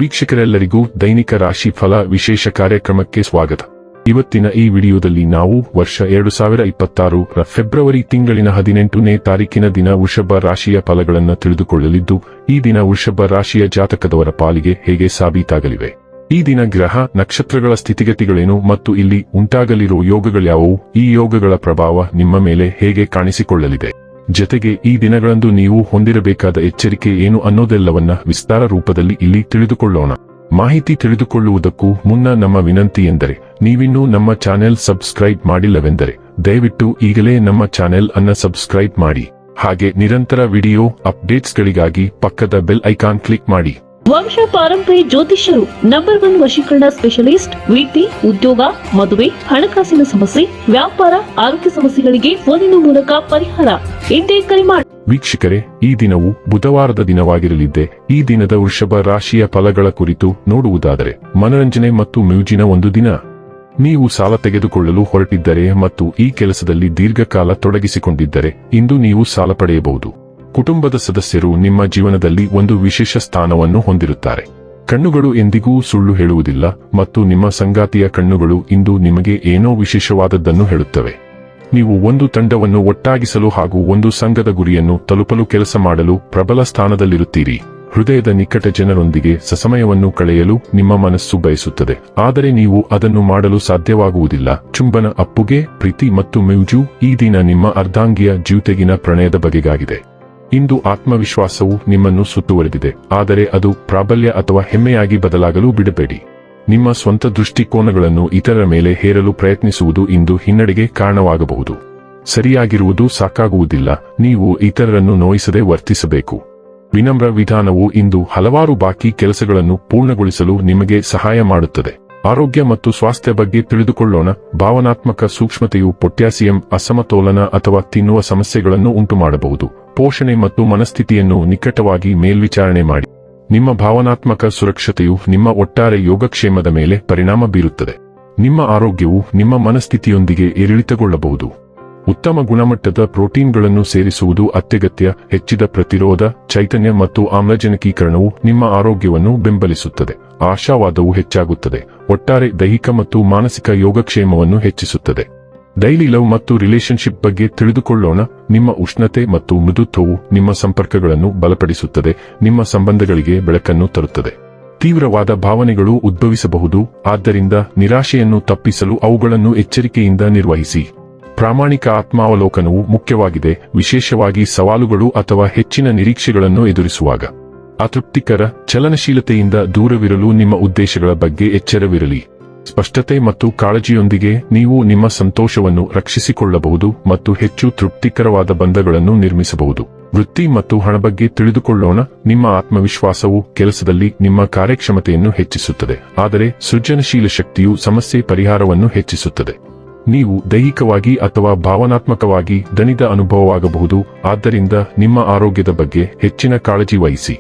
ವೀಕ್ಷಕರೆಲ್ಲರಿಗೂ ದೈನಿಕ ರಾಶಿ ಫಲ ವಿಶೇಷ ಕಾರ್ಯಕ್ರಮಕ್ಕೆ ಸ್ವಾಗತ. ಇವತ್ತಿನ ಈ ವಿಡಿಯೋದಲ್ಲಿ ನಾವು ವರ್ಷ 2026 ರ ಫೆಬ್ರವರಿ ತಿಂಗಳಿನ 18ನೇ ತಾರೀಕಿನ ದಿನ ವೃಷಭ ರಾಶಿಯ ಫಲಗಳನ್ನು ತಿಳಿದುಕೊಳ್ಳಲಿದ್ದು, ಈ ದಿನ ವೃಷಭ ರಾಶಿಯ ಜಾತಕದವರ ಪಾಲಿಗೆ ಹೇಗೆ ಸಾಬೀತಾಗಲಿವೆ, ಈ ದಿನ ಗ್ರಹ ನಕ್ಷತ್ರಗಳ ಸ್ಥಿತಿಗತಿಗಳೇನು ಮತ್ತು ಇಲ್ಲಿ ಉಂಟಾಗಲಿರುವ ಯೋಗಗಳ್ಯಾವುವು, ಈ ಯೋಗಗಳ ಪ್ರಭಾವ ನಿಮ್ಮ ಮೇಲೆ ಹೇಗೆ ಕಾಣಿಸಿಕೊಳ್ಳಲಿದೆ, ಜತೆಗೆ ಈ ದಿನಗಳಂದು ನೀವು ಹೊಂದಿರಬೇಕಾದ ಎಚ್ಚರಿಕೆ ಏನು ಅನ್ನೋದೆಲ್ಲವನ್ನ ವಿಸ್ತಾರ ರೂಪದಲ್ಲಿ ಇಲ್ಲಿ ತಿಳಿದುಕೊಳ್ಳೋಣ. ಮಾಹಿತಿ ತಿಳಿದುಕೊಳ್ಳುವುದಕ್ಕೂ ಮುನ್ನ ನಮ್ಮ ವಿನಂತಿ ಎಂದರೆ, ನೀವಿನ್ನೂ ನಮ್ಮ ಚಾನೆಲ್ ಸಬ್ಸ್ಕ್ರೈಬ್ ಮಾಡಿಲ್ಲವೆಂದರೆ ದಯವಿಟ್ಟು ಈಗಲೇ ನಮ್ಮ ಚಾನೆಲ್ ಅನ್ನ ಸಬ್ಸ್ಕ್ರೈಬ್ ಮಾಡಿ. ಹಾಗೆ ನಿರಂತರ ವಿಡಿಯೋ ಅಪ್ಡೇಟ್ಸ್ಗಳಿಗಾಗಿ ಪಕ್ಕದ ಬೆಲ್ ಐಕಾನ್ ಕ್ಲಿಕ್ ಮಾಡಿ. ವಂಶ ಪಾರಂಪರ್ಯ ಜ್ಯೋತಿಷ್ಯರು ನಂಬರ್ 1 ವಶೀಕರಣ ಸ್ಪೆಷಲಿಸ್ಟ್. ವೃತ್ತಿ, ಉದ್ಯೋಗ, ಮದುವೆ, ಹಣಕಾಸಿನ ಸಮಸ್ಯೆ, ವ್ಯಾಪಾರ, ಆರೋಗ್ಯ ಸಮಸ್ಯೆಗಳಿಗೆ ಫೋನಿನ ಮೂಲಕ ಪರಿಹಾರ. ಇಂದೇ ಕರೆ ಮಾಡಿ. ವೀಕ್ಷಕರೇ, ಈ ದಿನವು ಬುಧವಾರದ ದಿನವಾಗಿರಲಿದ್ದೆ. ಈ ದಿನದ ವೃಷಭ ರಾಶಿಯ ಫಲಗಳ ಕುರಿತು ನೋಡುವುದಾದರೆ, ಮನರಂಜನೆ ಮತ್ತು ಮ್ಯೂಜಿನ ಒಂದು ದಿನ. ನೀವು ಸಾಲ ತೆಗೆದುಕೊಳ್ಳಲು ಹೊರಟಿದ್ದರೆ ಮತ್ತು ಈ ಕೆಲಸದಲ್ಲಿ ದೀರ್ಘಕಾಲ ತೊಡಗಿಸಿಕೊಂಡಿದ್ದರೆ ಇಂದು ನೀವು ಸಾಲ ಪಡೆಯಬಹುದು. ಕುಟುಂಬದ ಸದಸ್ಯರು ನಿಮ್ಮ ಜೀವನದಲ್ಲಿ ಒಂದು ವಿಶೇಷ ಸ್ಥಾನವನ್ನು ಹೊಂದಿರುತ್ತಾರೆ. ಕಣ್ಣುಗಳು ಎಂದಿಗೂ ಸುಳ್ಳು ಹೇಳುವುದಿಲ್ಲ ಮತ್ತು ನಿಮ್ಮ ಸಂಗಾತಿಯ ಕಣ್ಣುಗಳು ಇಂದು ನಿಮಗೆ ಏನೋ ವಿಶೇಷವಾದದ್ದನ್ನು ಹೇಳುತ್ತವೆ. ನೀವು ಒಂದು ತಂಡವನ್ನು ಒಟ್ಟಾಗಿಸಲು ಹಾಗೂ ಒಂದು ಸಂಘದ ಗುರಿಯನ್ನು ತಲುಪಲು ಕೆಲಸ ಮಾಡಲು ಪ್ರಬಲ ಸ್ಥಾನದಲ್ಲಿರುತ್ತೀರಿ. ಹೃದಯದ ನಿಕಟ ಜನರೊಂದಿಗೆ ಸಸಮಯವನ್ನು ಕಳೆಯಲು ನಿಮ್ಮ ಮನಸ್ಸು ಬಯಸುತ್ತದೆ, ಆದರೆ ನೀವು ಅದನ್ನು ಮಾಡಲು ಸಾಧ್ಯವಾಗುವುದಿಲ್ಲ. ಚುಂಬನ, ಅಪ್ಪುಗೆ, ಪ್ರೀತಿ ಮತ್ತು ಮ್ಯೂಜು ಈ ದಿನ ನಿಮ್ಮ ಅರ್ಧಾಂಗಿಯ ಜೀವಿತೆಗಿನ ಪ್ರಣಯದ ಬಗೆಗಾಗಿದೆ. ಇಂದು ಆತ್ಮವಿಶ್ವಾಸವು ನಿಮ್ಮನ್ನು ಸುತ್ತುವರೆದಿದೆ, ಆದರೆ ಅದು ಪ್ರಾಬಲ್ಯ ಅಥವಾ ಹೆಮ್ಮೆಯಾಗಿ ಬದಲಾಗಲು ಬಿಡಬೇಡಿ. ನಿಮ್ಮ ಸ್ವಂತ ದೃಷ್ಟಿಕೋನಗಳನ್ನು ಇತರರ ಮೇಲೆ ಹೇರಲು ಪ್ರಯತ್ನಿಸುವುದು ಇಂದು ಹಿನ್ನಡೆಗೆ ಕಾರಣವಾಗಬಹುದು. ಸರಿಯಾಗಿರುವುದು ಸಾಕಾಗುವುದಿಲ್ಲ, ನೀವು ಇತರರನ್ನು ನೋಯಿಸದೆ ವರ್ತಿಸಬೇಕು. ವಿನಮ್ರ ವಿಧಾನವು ಇಂದು ಹಲವಾರು ಬಾಕಿ ಕೆಲಸಗಳನ್ನು ಪೂರ್ಣಗೊಳಿಸಲು ನಿಮಗೆ ಸಹಾಯ ಮಾಡುತ್ತದೆ. ಆರೋಗ್ಯ ಮತ್ತು ಸ್ವಾಸ್ಥ್ಯ ಬಗ್ಗೆ ತಿಳಿದುಕೊಳ್ಳೋಣ. ಭಾವನಾತ್ಮಕ ಸೂಕ್ಷ್ಮತೆಯು ಪೊಟ್ಯಾಸಿಯಂ ಅಸಮತೋಲನ ಅಥವಾ ತಿನ್ನುವ ಸಮಸ್ಯೆಗಳನ್ನು ಉಂಟುಮಾಡಬಹುದು. ಪೋಷಣೆ ಮತ್ತು ಮನಸ್ಥಿತಿಯನ್ನು ನಿಕಟವಾಗಿ ಮೇಲ್ವಿಚಾರಣೆ ಮಾಡಿ. ನಿಮ್ಮ ಭಾವನಾತ್ಮಕ ಸುರಕ್ಷತೆಯು ನಿಮ್ಮ ಒಟ್ಟಾರೆ ಯೋಗಕ್ಷೇಮದ ಮೇಲೆ ಪರಿಣಾಮ ಬೀರುತ್ತದೆ. ನಿಮ್ಮ ಆರೋಗ್ಯವು ನಿಮ್ಮ ಮನಸ್ಥಿತಿಯೊಂದಿಗೆ ಏರಿಳಿತಗೊಳ್ಳಬಹುದು. ಉತ್ತಮ ಗುಣಮಟ್ಟದ ಪ್ರೋಟೀನ್ಗಳನ್ನು ಸೇರಿಸುವುದು ಅತ್ಯಗತ್ಯ. ಹೆಚ್ಚಿದ ಪ್ರತಿರೋಧ, ಚೈತನ್ಯ ಮತ್ತು ಆಮ್ಲಜನಕೀಕರಣವು ನಿಮ್ಮ ಆರೋಗ್ಯವನ್ನು ಬೆಂಬಲಿಸುತ್ತದೆ. ಆಶಾವಾದವು ಹೆಚ್ಚಾಗುತ್ತದೆ. ಒಟ್ಟಾರೆ ದೈಹಿಕ ಮತ್ತು ಮಾನಸಿಕ ಯೋಗಕ್ಷೇಮವನ್ನು ಹೆಚ್ಚಿಸುತ್ತದೆ. ಡೈಲಿ ಲವ್ ಮತ್ತು ರಿಲೇಶನ್ಶಿಪ್ ಬಗ್ಗೆ ತಿಳಿದುಕೊಳ್ಳೋಣ. ನಿಮ್ಮ ಉಷ್ಣತೆ ಮತ್ತು ಮೃದುತ್ವವು ನಿಮ್ಮ ಸಂಪರ್ಕಗಳನ್ನು ಬಲಪಡಿಸುತ್ತದೆ, ನಿಮ್ಮ ಸಂಬಂಧಗಳಿಗೆ ಬೆಳಕನ್ನು ತರುತ್ತದೆ. ತೀವ್ರವಾದ ಭಾವನೆಗಳು ಉದ್ಭವಿಸಬಹುದು, ಆದ್ದರಿಂದ ನಿರಾಶೆಯನ್ನು ತಪ್ಪಿಸಲು ಅವುಗಳನ್ನು ಎಚ್ಚರಿಕೆಯಿಂದ ನಿರ್ವಹಿಸಿ. ಪ್ರಾಮಾಣಿಕ ಆತ್ಮಾವಲೋಕನವು ಮುಖ್ಯವಾಗಿದೆ, ವಿಶೇಷವಾಗಿ ಸವಾಲುಗಳು ಅಥವಾ ಹೆಚ್ಚಿನ ನಿರೀಕ್ಷೆಗಳನ್ನು ಎದುರಿಸುವಾಗ. ಅತೃಪ್ತಿಕರ ಚಲನಶೀಲತೆಯಿಂದ ದೂರವಿರಲು ನಿಮ್ಮ ಉದ್ದೇಶಗಳ ಬಗ್ಗೆ ಎಚ್ಚರವಿರಲಿ. ಸ್ಪಷ್ಟತೆ ಮತ್ತು ಕಾಳಜಿಯೊಂದಿಗೆ ನೀವು ನಿಮ್ಮ ಸಂತೋಷವನ್ನು ರಕ್ಷಿಸಿಕೊಳ್ಳಬಹುದು ಮತ್ತು ಹೆಚ್ಚು ತೃಪ್ತಿಕರವಾದ ಬಂಧಗಳನ್ನು ನಿರ್ಮಿಸಬಹುದು. ವೃತ್ತಿ ಮತ್ತು ಹಣ ಬಗ್ಗೆ ತಿಳಿದುಕೊಳ್ಳೋಣ. ನಿಮ್ಮ ಆತ್ಮವಿಶ್ವಾಸವು ಕೆಲಸದಲ್ಲಿ ನಿಮ್ಮ ಕಾರ್ಯಕ್ಷಮತೆಯನ್ನು ಹೆಚ್ಚಿಸುತ್ತದೆ, ಆದರೆ ಸೃಜನಶೀಲ ಶಕ್ತಿಯು ಸಮಸ್ಯೆ ಪರಿಹಾರವನ್ನು ಹೆಚ್ಚಿಸುತ್ತದೆ. ನೀವು ದೈಹಿಕವಾಗಿ ಅಥವಾ ಭಾವನಾತ್ಮಕವಾಗಿ ದಣಿದ ಅನುಭವವಾಗಬಹುದು, ಆದ್ದರಿಂದ ನಿಮ್ಮ ಆರೋಗ್ಯದ ಬಗ್ಗೆ ಹೆಚ್ಚಿನ ಕಾಳಜಿ ವಹಿಸಿ.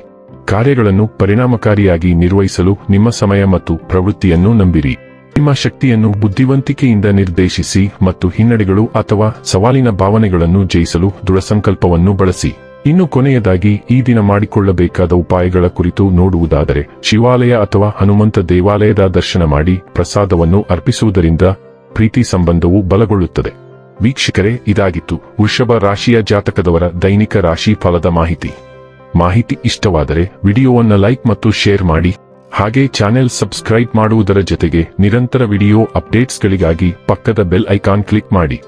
ಕಾರ್ಯಗಳನ್ನು ಪರಿಣಾಮಕಾರಿಯಾಗಿ ನಿರ್ವಹಿಸಲು ನಿಮ್ಮ ಸಮಯ ಮತ್ತು ಪ್ರವೃತ್ತಿಯನ್ನು ನಂಬಿರಿ. ನಿಮ್ಮ ಶಕ್ತಿಯನ್ನು ಬುದ್ಧಿವಂತಿಕೆಯಿಂದ ನಿರ್ದೇಶಿಸಿ ಮತ್ತು ಹಿನ್ನಡೆಗಳು ಅಥವಾ ಸವಾಲಿನ ಭಾವನೆಗಳನ್ನು ಜಯಿಸಲು ದೃಢಸಂಕಲ್ಪವನ್ನು ಬಳಸಿ. ಇನ್ನು ಕೊನೆಯದಾಗಿ ಈ ದಿನ ಮಾಡಿಕೊಳ್ಳಬೇಕಾದ ಉಪಾಯಗಳ ಕುರಿತು ನೋಡುವುದಾದರೆ, ಶಿವಾಲಯ ಅಥವಾ ಹನುಮಂತ ದೇವಾಲಯದ ದರ್ಶನ ಮಾಡಿ ಪ್ರಸಾದವನ್ನು ಅರ್ಪಿಸುವುದರಿಂದ ಪ್ರೀತಿ ಸಂಬಂಧವು ಬಲಗೊಳ್ಳುತ್ತದೆ. ವೀಕ್ಷಕರೇ, ಇದಾಗಿತ್ತು ವೃಷಭ ರಾಶಿಯ ಜಾತಕದವರ ದೈನಿಕ ರಾಶಿ ಫಲದ ಮಾಹಿತಿ ಇಷ್ಟವಾದರೆ ವಿಡಿಯೋವನ್ನು ಲೈಕ್ ಮತ್ತು ಶೇರ್ ಮಾಡಿ. ಹಾಗೆ ಚಾನೆಲ್ ಸಬ್ಸ್ಕ್ರೈಬ್ ಮಾಡುವುದರ ಜೊತೆಗೆ ನಿರಂತರ ವಿಡಿಯೋ ಅಪ್ಡೇಟ್ಸ್ಗಳಿಗಾಗಿ ಪಕ್ಕದ ಬೆಲ್ ಐಕಾನ್ ಕ್ಲಿಕ್ ಮಾಡಿ.